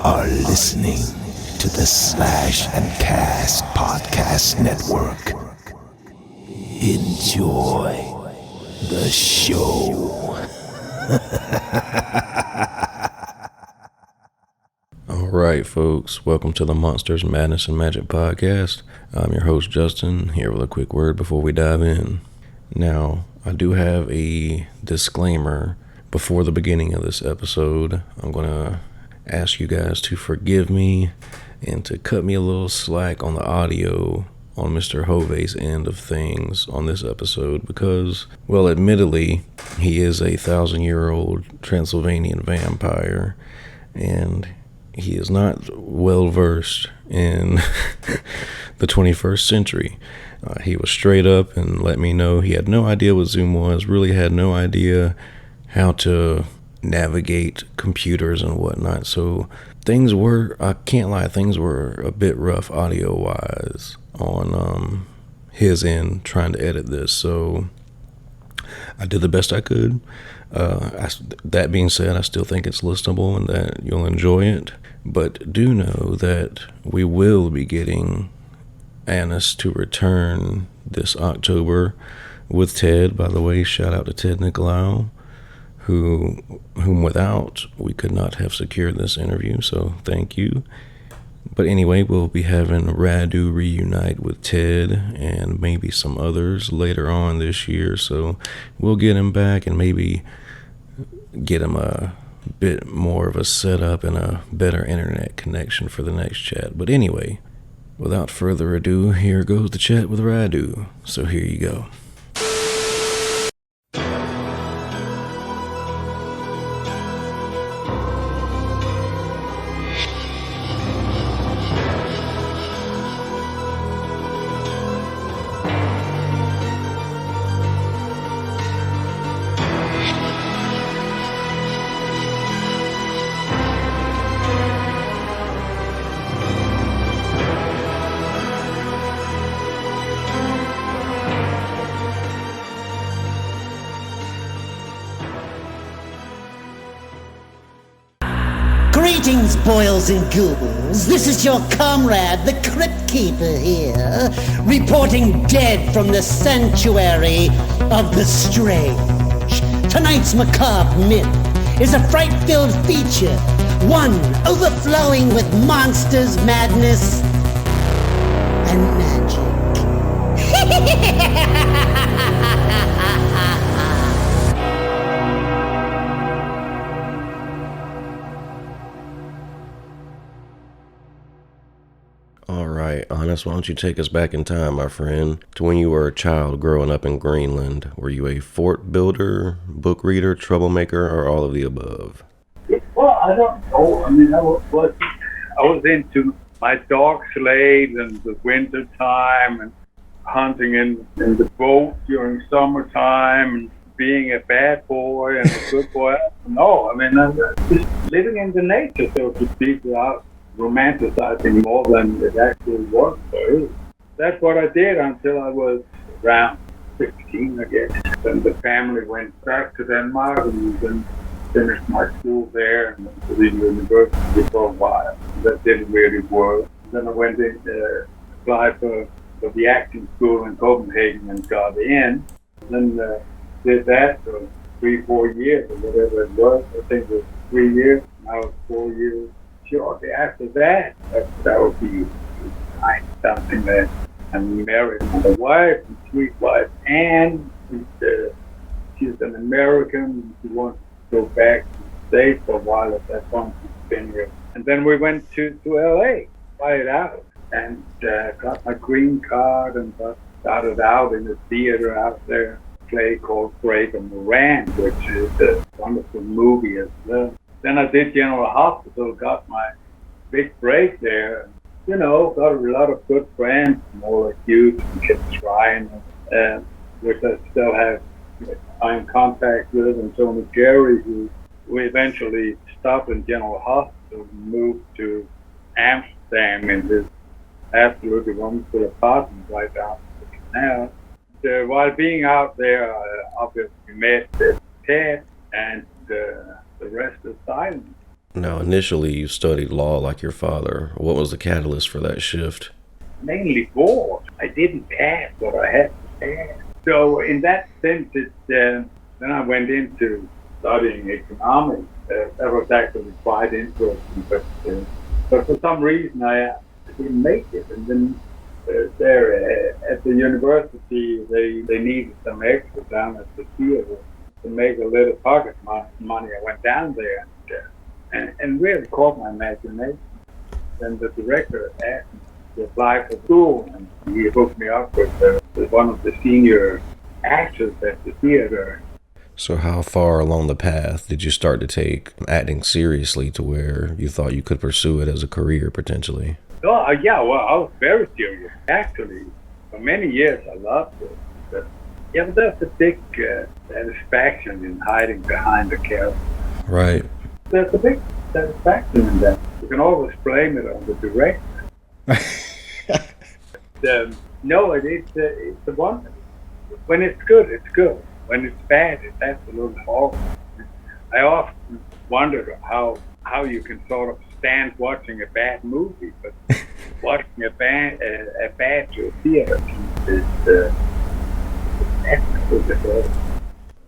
are listening to the Slash and Cast Podcast Network. Enjoy the show. Alright, folks, welcome to the Monsters, Madness, and Magic Podcast. I'm your host, Justin, here with a quick word before we dive in. Now, I do have a disclaimer before the beginning of this episode. I'm going to ask you guys to forgive me and to cut me a little slack on the audio on Mr. Hove's end of things on this episode because, well, admittedly, he is a 1,000-year-old Transylvanian vampire, and he is not well versed in the 21st century. He was straight up and let me know he had no idea what Zoom was, really had no idea how to navigate computers and whatnot. So things were, I can't lie, things were a bit rough audio-wise on his end trying to edit this. So I did the best I could. That being said, I still think it's listenable and that you'll enjoy it. But do know that we will be getting Anders to return this October with Ted. By the way, shout out to Ted Nicolau, whom without we could not have secured this interview, so thank you. But anyway, we'll be having Radu reunite with Ted and maybe some others later on this year, so we'll get him back and maybe get him a bit more of a setup and a better internet connection for the next chat. But anyway, without further ado, here goes the chat with Radu. So here you go. Greetings, boils and ghouls. This is your comrade, the Crypt Keeper here, reporting dead from the sanctuary of the strange. Tonight's macabre myth is a fright-filled feature, one overflowing with monsters, madness, and magic. Alright, Anders, why don't you take us back in time, my friend, to when you were a child growing up in Greenland. Were you a fort builder, book reader, troublemaker, or all of the above? Well, I don't know. I mean, I was into my dog sleighs in the winter time and hunting in the boat during summertime and being a bad boy and a good boy. No, I mean, I'm just living in the nature, so to speak, without romanticizing more than it actually was. So that's what I did until I was around 16, I guess. Then the family went back to Denmark and then finished my school there and went to the university for a while. That didn't really work. Then I went in, applied for the acting school in Copenhagen and got in. Then did that for 3-4 years or whatever it was. I think it was 3 years. Now it's 4 years. Shortly after that would be something that I'm married with a wife, a sweet wife, and she's an American. She wants to go back to the States for a while at that point. She's been here. And then we went to LA, tried it out, and got my green card and started out in a theater out there, a play called Break on the Ranch, which is a wonderful movie as well. Then I did General Hospital, got my big break there. You know, got a lot of good friends, more like you, Kip Ryan, which I still have. I'm in contact with, and Tony Jerry, who we eventually stopped in General Hospital and moved to Amsterdam in his absolutely wonderful apartment right down the canal. While being out there, I obviously met Ted, and the rest is silent. Now, initially, you studied law like your father. What was the catalyst for that shift? Mainly bored. I didn't pass what I had to pass. So in that sense, then I went into studying economics. That was actually quite interesting, but for some reason I didn't make it. And then there at the university, they needed some extra down at the theater to make a little pocket money. I went down there and really caught my imagination. Then the director asked me to apply for school, and he hooked me up with one of the senior actors at the theater. So how far along the path did you start to take acting seriously to where you thought you could pursue it as a career potentially? Oh, yeah, well, I was very serious. Actually, for many years I loved it. But there's a big satisfaction in hiding behind the character. Right. There's a big satisfaction in that. You can always blame it on the director. No, it's a wonder. When it's good, it's good. When it's bad, it's absolutely horrible. I often wonder how you can sort of stand watching a bad movie, but watching a bad theater is absolutely horrible.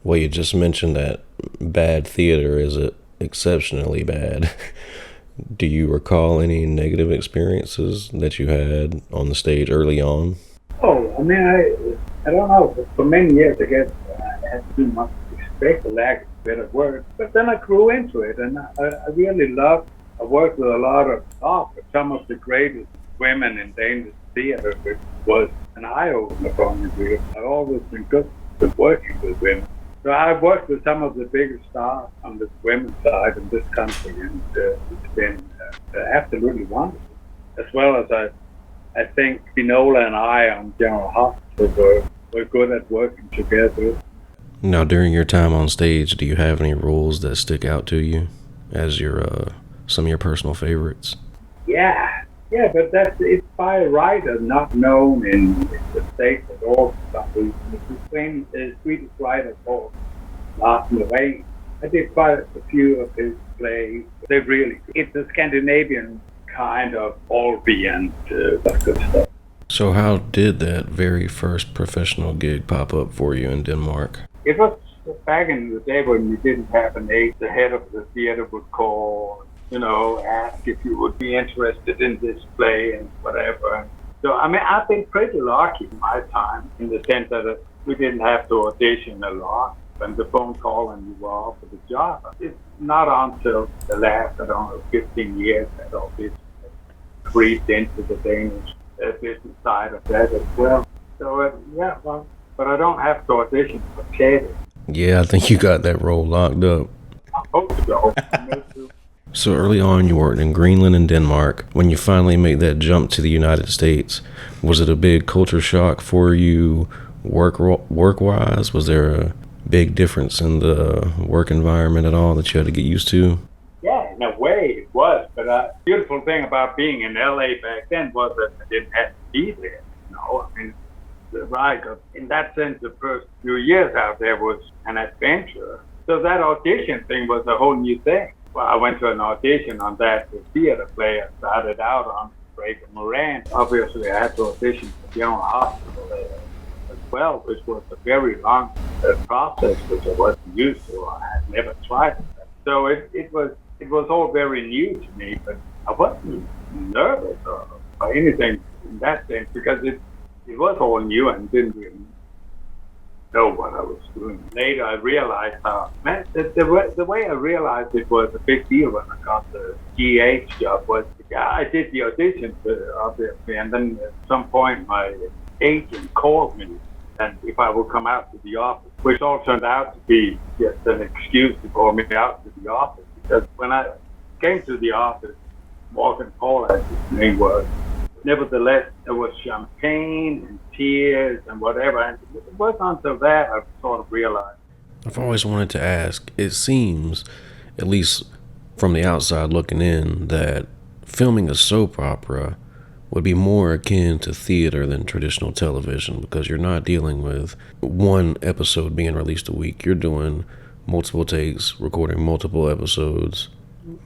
Well, you just mentioned that bad theater is exceptionally bad. Do you recall any negative experiences that you had on the stage early on? Oh, I mean, I don't know. For many years, I guess I had too much respect, for lack of a better word. But then I grew into it, and I really loved. I worked with a lot of some of the greatest women in Danish theater, which was an eye-opener for me. I've always been good at working with women. So I've worked with some of the biggest stars on the women's side in this country, and it's been absolutely wonderful. As well as I think Spinola and I on General Hospital were good at working together. Now, during your time on stage, do you have any roles that stick out to you as your some of your personal favorites? Yeah, but it's by a writer not known in the States at all for some reason. It's a Swedish writer called Lars Lorraine. I did quite a few of his plays. They're really good. It's a Scandinavian kind of Orby that good stuff. So how did that very first professional gig pop up for you in Denmark? It was back in the day when we didn't have an age. The head of the theater would call, ask if you would be interested in this play and whatever. So, I mean, I've been pretty lucky in my time in the sense that we didn't have to audition a lot. When the phone call and you were offered the job, it's not until the last, 15 years that all this creeped into the Danish business side of that as well. So, but I don't have to audition for theater. Yeah, I think you got that role locked up. I hope so. So early on, you worked in Greenland and Denmark. When you finally made that jump to the United States, was it a big culture shock for you work-wise? Was there a big difference in the work environment at all that you had to get used to? Yeah, in a way it was. But the beautiful thing about being in LA back then was that I didn't have to be there. I mean, right, in that sense, the first few years out there was an adventure. So that audition thing was a whole new thing. Well, I went to an audition on that theater play I started out on, Break Moran. Obviously, I had to audition for General Hospital as well, which was a very long process, which I wasn't used to. I had never tried it. So it was all very new to me, but I wasn't nervous or anything in that sense because it was all new and didn't really know what I was doing. Later, I realized the way I realized it was a big deal when I got the GH job was, I did the audition obviously, and then at some point my agent called me and if I would come out to the office, which all turned out to be just an excuse to call me out to the office, because when I came to the office, Morgan Paul, as his name was, nevertheless, there was champagne and tears and whatever. And it wasn't until that I sort of realized. I've always wanted to ask, it seems, at least from the outside looking in, that filming a soap opera would be more akin to theater than traditional television because you're not dealing with one episode being released a week. You're doing multiple takes, recording multiple episodes.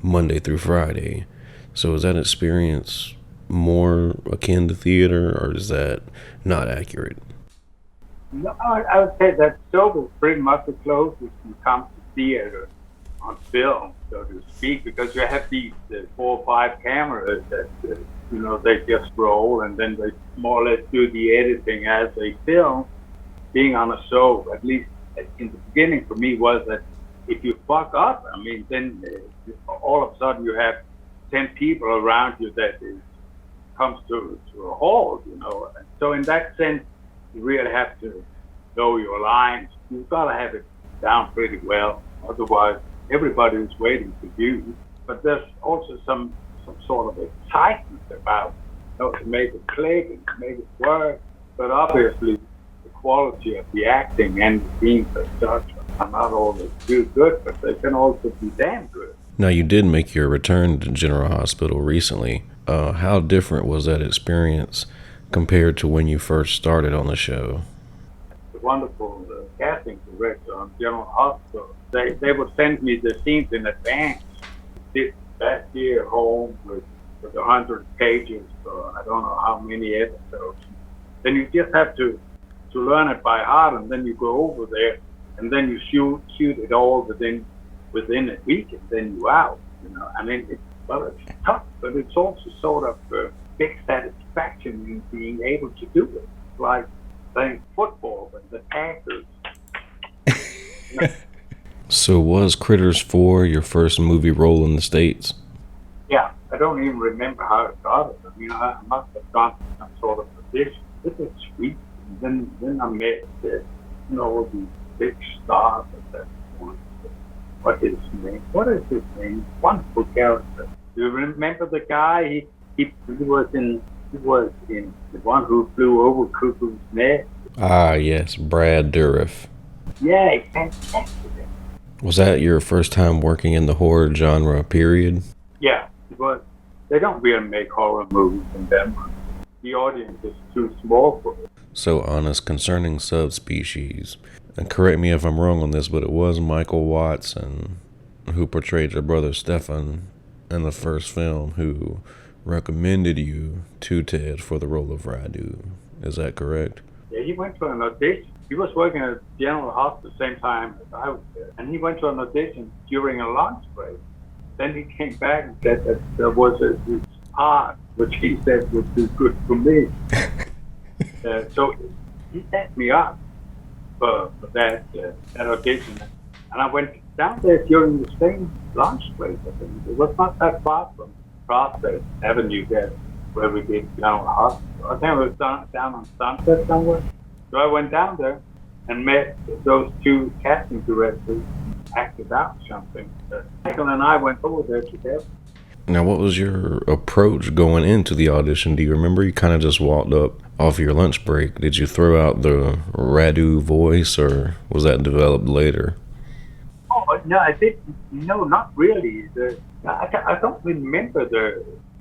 Monday through Friday. So is that experience more akin to theater, or is that not accurate? No, I would say that soap is pretty much the closest you come to theater on film, so to speak, because you have these 4 or 5 cameras that they just roll, and then they more or less do the editing as they film. Being on a show, at least in the beginning for me, was that if you fuck up, I mean, then all of a sudden you have 10 people around you that comes to a halt, And so in that sense, you really have to know your lines. You've got to have it down pretty well, otherwise everybody is waiting for you. But there's also some sort of excitement about to make it click and to make it work. But obviously, the quality of the acting and the scenes as such are not always too good, but they can also be damn good. Now, you did make your return to General Hospital recently. How different was that experience compared to when you first started on the show? The wonderful casting director on General Hospital, they would send me the scenes in advance. Did that year home with 100 pages, so I don't know how many episodes. Then you just have to learn it by heart, and then you go over there, and then you shoot it all within a week, and then you're out. I mean, it's tough, but it's also sort of a big satisfaction in being able to do it. It's like playing football with the Packers. So was Critters 4 your first movie role in the States? Yeah, I don't even remember how it started. I mean, I must have done some sort of audition. It was sweet. And then I met the big stars at that point. What is his name? Wonderful character. Do you remember the guy? He was in the one who flew over Cuckoo's Nest. Ah, yes, Brad Dourif. Yeah, exactly. Was that your first time working in the horror genre, period? Yeah, it was. They don't really make horror movies in Denmark. The audience is too small for it. So honest concerning Subspecies, and correct me if I'm wrong on this, but it was Michael Watson who portrayed your brother Stefan in the first film who recommended you to Ted for the role of Radu. Is that correct? Yeah, he went to an audition. He was working at General Hospital at the same time as I was there, and he went to an audition during a lunch break. Then he came back and said that there was this part which he said would be good for me. So he set me up for that audition, and I went down there during the same lunch break. I think it was not that far from Prospect Avenue there, where we did General Hospital. I think it was down on Sunset somewhere. So I went down there and met those 2 casting directors, acted out something. Michael and I went over there together. Now, what was your approach going into the audition? Do you remember? You kind of just walked up off your lunch break. Did you throw out the Radu voice, or was that developed later? Oh, no, I didn't. No, not really. I don't remember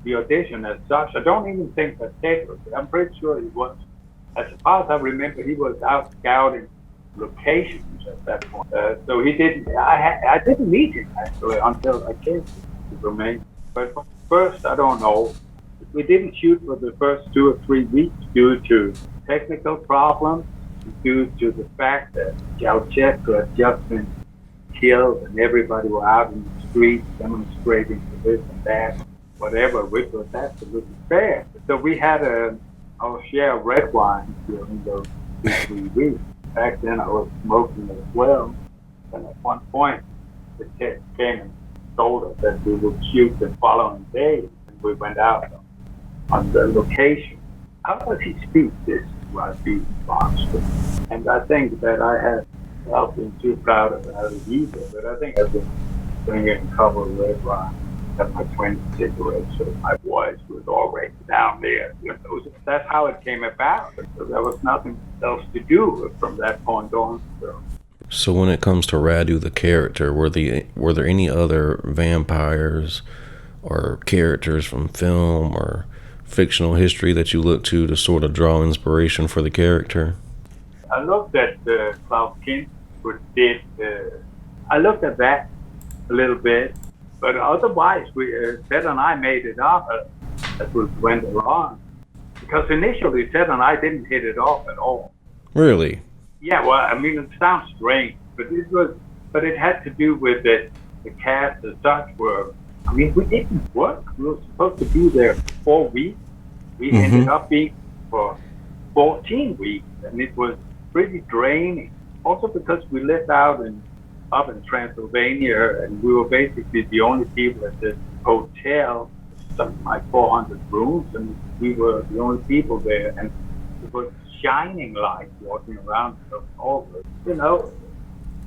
the audition as such. I don't even think that Ted was. I'm pretty sure he was. As far as I remember, he was out scouting locations at that point. So he didn't. I didn't meet him actually until I came to Romania. But first, I don't know. We didn't shoot for the first 2 or 3 weeks due to technical problems, due to the fact that Ceausescu had just been killed and everybody were out in the streets demonstrating for this and that, whatever, which was absolutely fair. So we had our share of red wine during those 2 or 3 weeks. Back then I was smoking as well. And at one point, the tech came and told us that we would shoot the following day, and we went out on the location. How does he speak this Radu Vladislas? And I think that I had not been too proud of that either, but I think I've been drinking a couple of red wine at my 20 cigarettes, so my voice was already down there. That's how it came about. So there was nothing else to do from that point on. So when it comes to Radu the character, were there any other vampires or characters from film or fictional history that you look to sort of draw inspiration for the character? I looked at Klaus Kinski, who did. I looked at that a little bit, But otherwise, Ted and I made it up as we went along. Because initially, Ted and I didn't hit it off at all. Really? Yeah, well, I mean, it sounds strange, but it had to do with the cast as such were, I mean, we didn't work. We were supposed to be there for 4 weeks. We ended up being for 14 weeks, and it was pretty draining. Also because we lived up in Transylvania, and we were basically the only people at the hotel, something like 400 rooms, and we were the only people there, and it was shining light walking around all over. You know,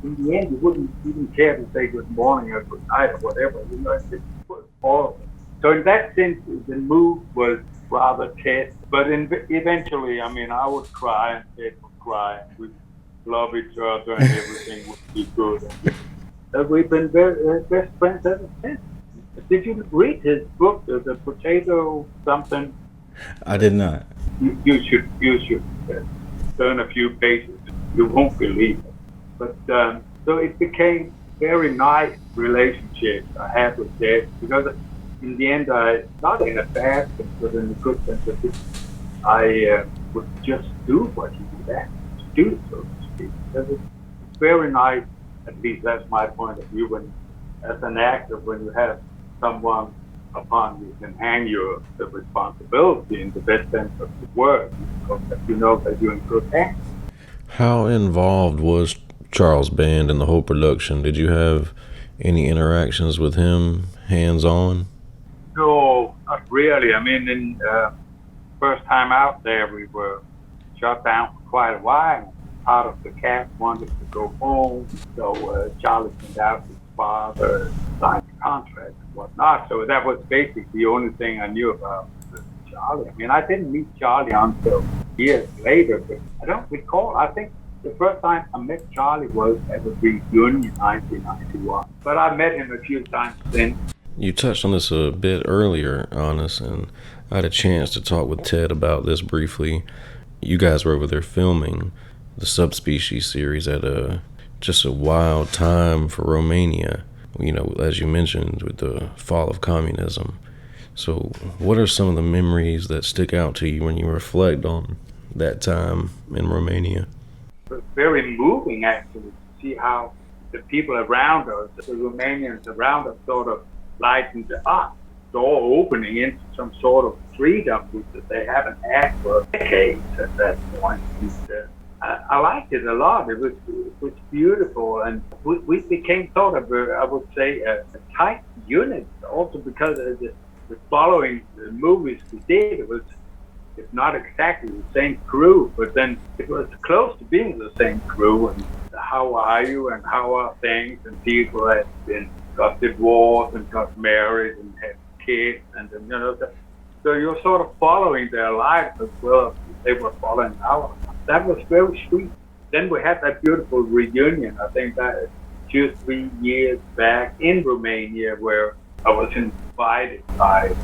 in the end, you wouldn't even care to say good morning or good night or whatever. You know, it was horrible. So in that sense, the move was rather tense. But eventually, I mean, I would cry and Ted would cry. We'd love each other and everything would be good. And we've been best friends ever since. Did you read his book, The Potato something? I did not. You should turn a few pages. You won't believe it. But so it became very nice relationship I had with Dad, because in the end, not in a bad sense, but in a good sense, I would just do what he would ask to do, so to speak. It's very nice, at least that's my point of view, when as an actor, when you have someone upon you can hang the responsibility in the best sense of the word, because you know that you're in good hands. How involved was Charles Band in the whole production? Did you have any interactions with him, hands-on? No, not really. I mean, in first time out there, we were shut down for quite a while. Part of the cast wanted to go home, so Charlie sent out his father, signed a contract and whatnot. So that was basically the only thing I knew about Charlie. I mean, I didn't meet Charlie until years later, but I don't recall. I think the first time I met Charlie was at the reunion in 1991. But I met him a few times since. You touched on this a bit earlier, Anders, and I had a chance to talk with Ted about this briefly. You guys were over there filming the Subspecies series at just a wild time for Romania, you know, as you mentioned, with the fall of communism. So what are some of the memories that stick out to you when you reflect on that time in Romania? It was very moving, actually, to see how the people around us, the Romanians around us, sort of lightened up, door opening into some sort of freedom which they haven't had for decades at that point. And, I liked it a lot. It was beautiful, and we became sort of, I would say, a tight unit. Also because of the following the movies we did, it was, if not exactly the same crew, but then it was close to being the same crew. And how are you, and how are things? And people had got divorced and got married and had kids, and you know, so you're sort of following their lives as well as they were following ours. That was very sweet. Then we had that beautiful reunion, I think that 2-3 years back in Romania, where I was invited by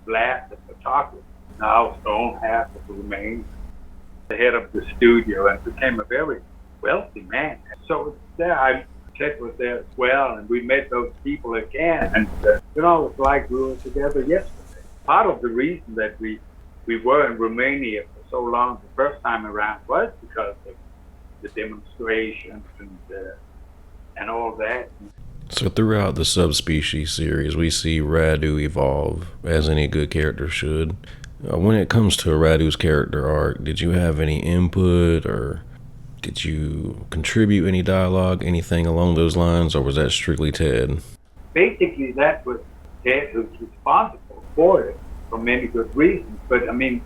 Vlad, the photographer, now own half of Romania, the head of the studio, and became a very wealthy man. So there, Ted was there as well, and we met those people again, and you know, it's like we were together yesterday. Part of the reason that we were in Romania for so long the first time around was because of the demonstrations and all that. So throughout the Subspecies series, we see Radu evolve, as any good character should. When it comes to Radu's character arc, did you have any input, or did you contribute any dialogue, anything along those lines, or was that strictly Ted? Basically, that was Ted who's responsible for it, for many good reasons. But I mean,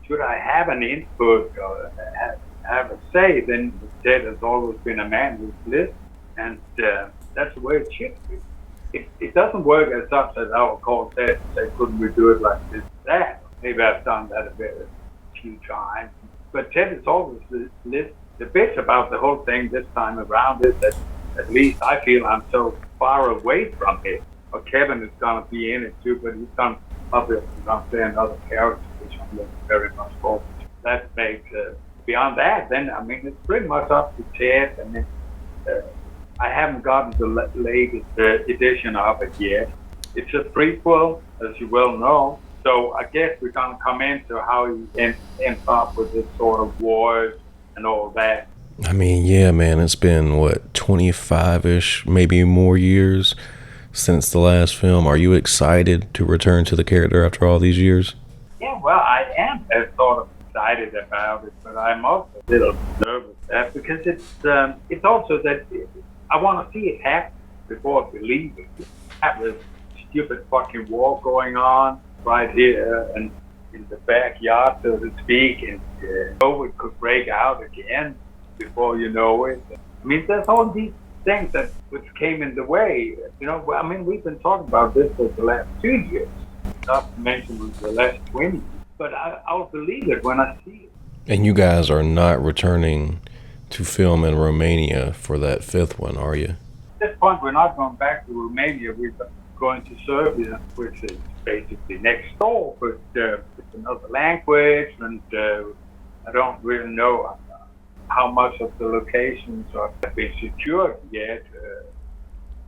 should I have an input or have a say, then Ted has always been a man who's listened, and that's the way it should be. It doesn't work as such as I would call Ted and say, couldn't we do it like this, that? Maybe I've done that a few times. But Ted has always listened. The bit about the whole thing this time around is that at least I feel I'm so far away from it. Or Kevin is going to be in it too, but he's going to play another character, which I'm looking very much forward to. That makes, beyond that, then, I mean, it's pretty much up to Ted. I mean, I haven't gotten the latest edition of it yet. It's a prequel, as you well know. So I guess we're going to come into how he ends up with this sort of wars and all that. I mean, yeah, man, it's been, 25-ish, maybe more years since the last film. Are you excited to return to the character after all these years? Yeah, well, I am sort of excited about it, but I'm also a little nervous because it's also that I want to see it happen before I believe it. Have this stupid fucking war going on right here and in the backyard, so to speak, and COVID could break out again before you know it. I mean, there's all these things that which came in the way. You know, I mean, we've been talking about this for the last 2 years, not to mention the last 20. But I'll believe it when I see it. And you guys are not returning to film in Romania for that 5th one, are you? At this point, we're not going back to Romania. We're going to Serbia, which is basically next door, but it's another language, and I don't really know how much of the locations have been secured yet.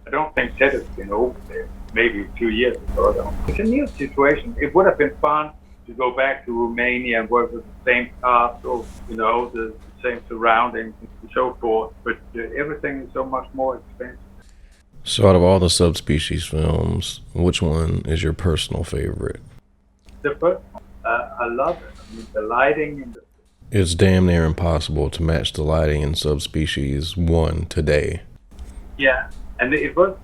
I don't think Ted has been over there, maybe 2 years ago. It's a new situation. It would have been fun to go back to Romania and work with the same castle, you know, the same surroundings and so forth, but everything is so much more expensive. So out of all the Subspecies films, which one is your personal favorite? The first one, I love it. I mean, the lighting and It's damn near impossible to match the lighting in Subspecies 1 today. yeah, and there was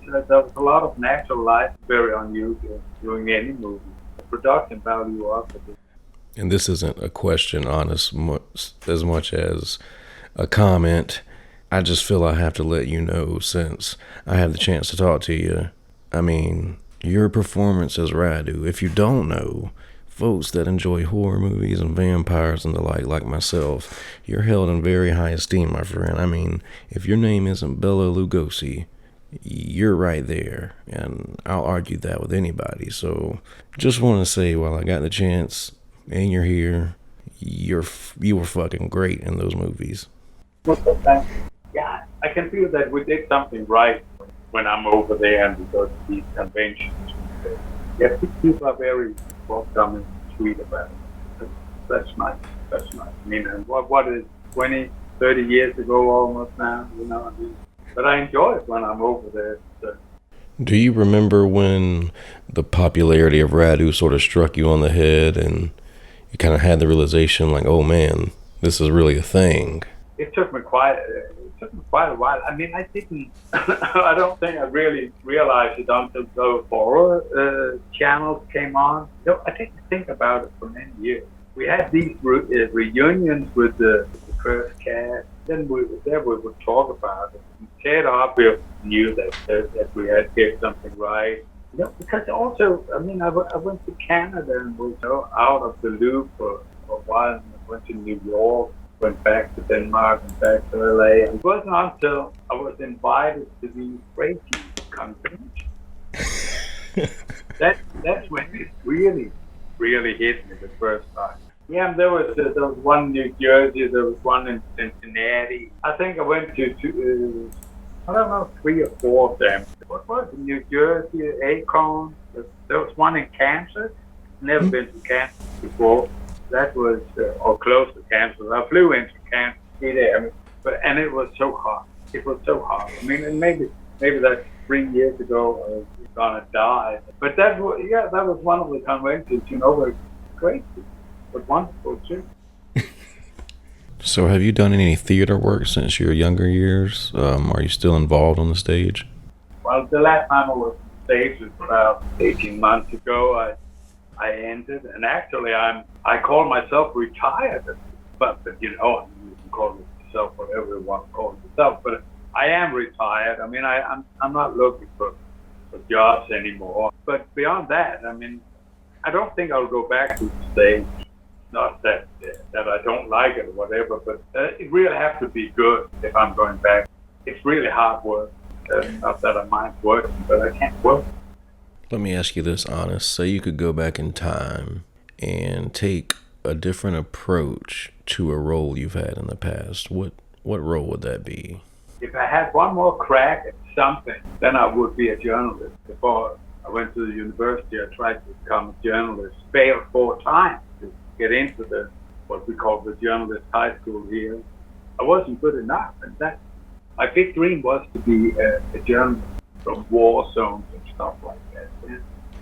a lot of natural light, very unusual doing any movie. The production value of it. And this isn't a question, honest, as much as a comment. I just feel I have to let you know, since I have the chance to talk to you. I mean, your performance as Radu, if you don't know, folks that enjoy horror movies and vampires and the like myself, you're held in very high esteem, my friend. I mean, if your name isn't Bela Lugosi, you're right there, and I'll argue that with anybody. So just want to say, while I got the chance and you're here, you were fucking great in those movies. Yeah, I can feel that we did something right when I'm over there and we go to these conventions. Yeah, people are very welcoming and sweet about it. That's nice. That's nice. I mean, what is 20, 30 years ago almost now, you know what I mean? But I enjoy it when I'm over there. So. Do you remember when the popularity of Radu sort of struck you on the head and you kind of had the realization like, oh man, this is really a thing? It took me quite a while. I mean, I didn't, I don't think I really realized it until those horror channels came on. No, I didn't think about it for many years. We had these reunions with the first cast. Then we would talk about it. And Ted obviously knew that we had to get something right. You know, because also, I mean, I went to Canada and was out of the loop for a while. And I went to New York, went back to Denmark, and back to LA. And it wasn't until I was invited to the Reiki convention. That's when it really hit me the first time. Yeah, there was one in New Jersey, there was one in Cincinnati. I think I went to I don't know, 3 or 4 of them. What was it? New Jersey, Acorn. There was one in Kansas. Never been to Kansas before. That was, or close to Kansas. I flew into Kansas City, and it was so hot. It was so hot. I mean, and maybe that's 3 years ago, I was gonna die. But that was one of the conventions, you know, were great, but wonderful too. So have you done any theater work since your younger years? Are you still involved on the stage? Well, the last time I was on stage was about 18 months ago. I ended, and actually I call myself retired, but you know, you can call yourself whatever you want to call yourself, but I am retired. I mean, I'm not looking for jobs anymore. But beyond that, I mean, I don't think I'll go back to the stage. Not that I don't like it or whatever, but it really has to be good if I'm going back. It's really hard work. Not that I mind working, but I can't work. Let me ask you this, honest. Say you could go back in time and take a different approach to a role you've had in the past. What role would that be? if I had one more crack at something, then I would be a journalist. Before I went to the university, I tried to become a journalist, failed 4 times to get into what we call the journalist high school here. I wasn't good enough, and my big dream was to be a journalist from war zones and stuff like that. Yeah.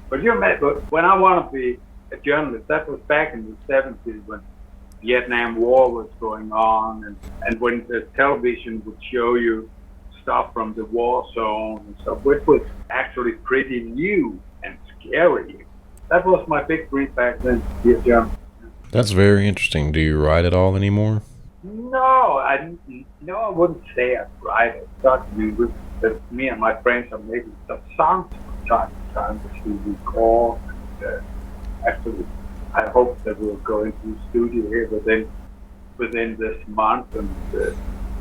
But you remember, when I wanted to be a journalist, that was back in the 70s when Vietnam War was going on, and when the television would show you stuff from the war zone and stuff, which was actually pretty new and scary. That was my big dream back then, to be a journalist. That's very interesting. Do you write at all anymore? No, I wouldn't say I write it. But me and my friends are making some songs from time to time, which we record. And, actually, I hope that we'll go into the studio here within this month and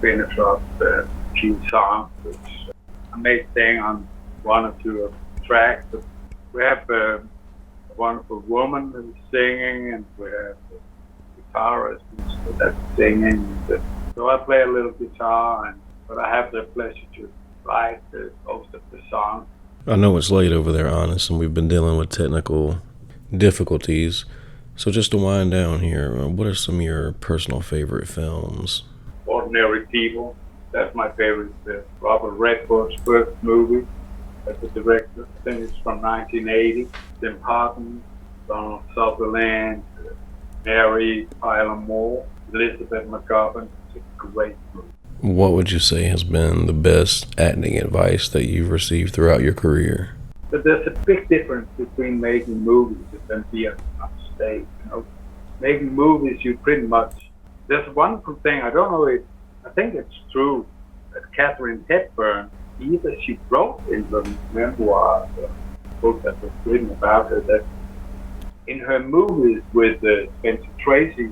finish up a few songs, which I may sing on 1 or 2 of the tracks. But we have a wonderful woman who's singing, and we have a guitarist that's singing. So I play a little guitar, but I have the pleasure to write most of the songs. I know it's late over there, Honest, and we've been dealing with technical difficulties. So just to wind down here, what are some of your personal favorite films? Ordinary People. That's my favorite. Robert Redford's first movie as a director. I think it's from 1980. Tim Hortons, Donald Sutherland, Mary Tyler Moore, Elizabeth McGovern. It's a great movie. What would you say has been the best acting advice that you've received throughout your career? But there's a big difference between making movies and being on stage. Making movies, you pretty much. There's a wonderful thing. I don't know if I think it's true that Katharine Hepburn, either she wrote in the memoir, the book that was written about her, that in her movies with Spencer Tracy,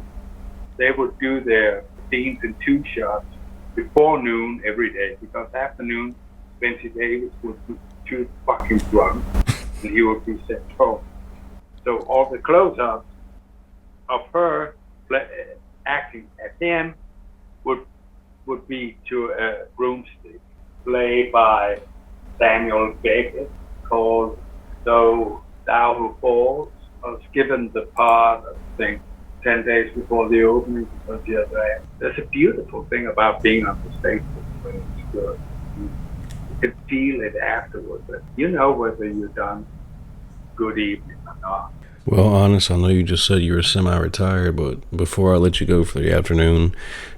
they would do their scenes in 2 shots before noon every day, because afternoon Spencer Davis would be too fucking drunk and he would be sent home. So all the close-ups of her acting at him would be to a broomstick, played by Samuel Beckett, called So Thou Who Falls. I was given the part, I think, 10 days before the opening, because there's a beautiful thing about being on the stage when it's good. You can feel it afterwards, but you know whether you've done good evening or not. Well, Honest, I know you just said you were semi-retired, but before I let you go for the afternoon,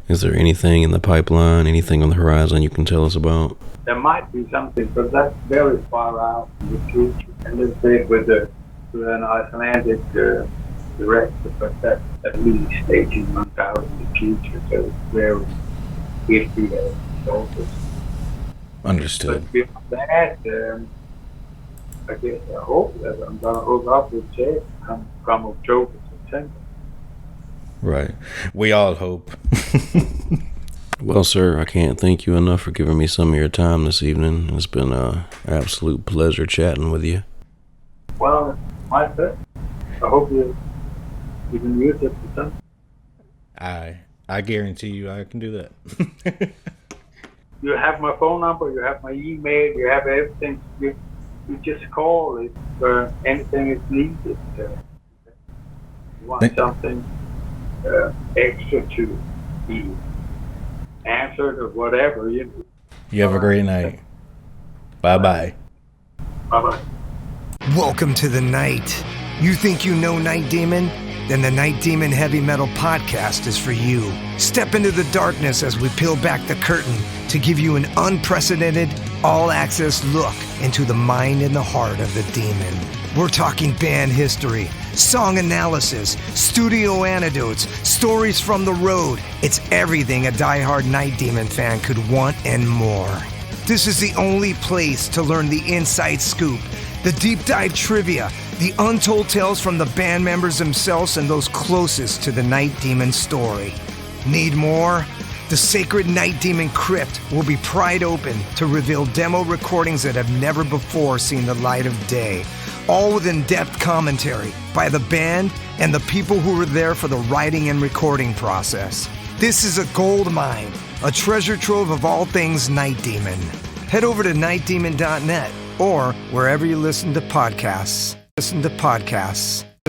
is there anything in the pipeline, anything on the horizon you can tell us about? There might be something, but that's very far out in the future. And let's say with an Icelandic director, but that's at least 18 months out in the future, so it's very iffy and also. Understood. But beyond that, I guess I hope that I'm going to hook up with Jay come October, September. Right. We all hope. Well, sir, I can't thank you enough for giving me some of your time this evening. It's been an absolute pleasure chatting with you. Well, my pleasure. I hope you can use it for something. I guarantee you I can do that. You have my phone number, you have my email, you have everything. You just call if anything is needed. You want something extra to be answered or whatever. You have a great night. Bye-bye. Bye-bye. Welcome to the night. You think you know Night Demon? Then the Night Demon Heavy Metal Podcast is for you. Step into the darkness as we peel back the curtain to give you an unprecedented, all-access look into the mind and the heart of the demon. We're talking band history, song analysis, studio anecdotes, stories from the road. It's everything a diehard Night Demon fan could want and more. This is the only place to learn the inside scoop, the deep dive trivia, the untold tales from the band members themselves and those closest to the Night Demon story. Need more? The Sacred Night Demon Crypt will be pried open to reveal demo recordings that have never before seen the light of day, all with in-depth commentary by the band and the people who were there for the writing and recording process. This is a gold mine a treasure trove of all things Night Demon. Head over to nightdemon.net or wherever you listen to podcasts.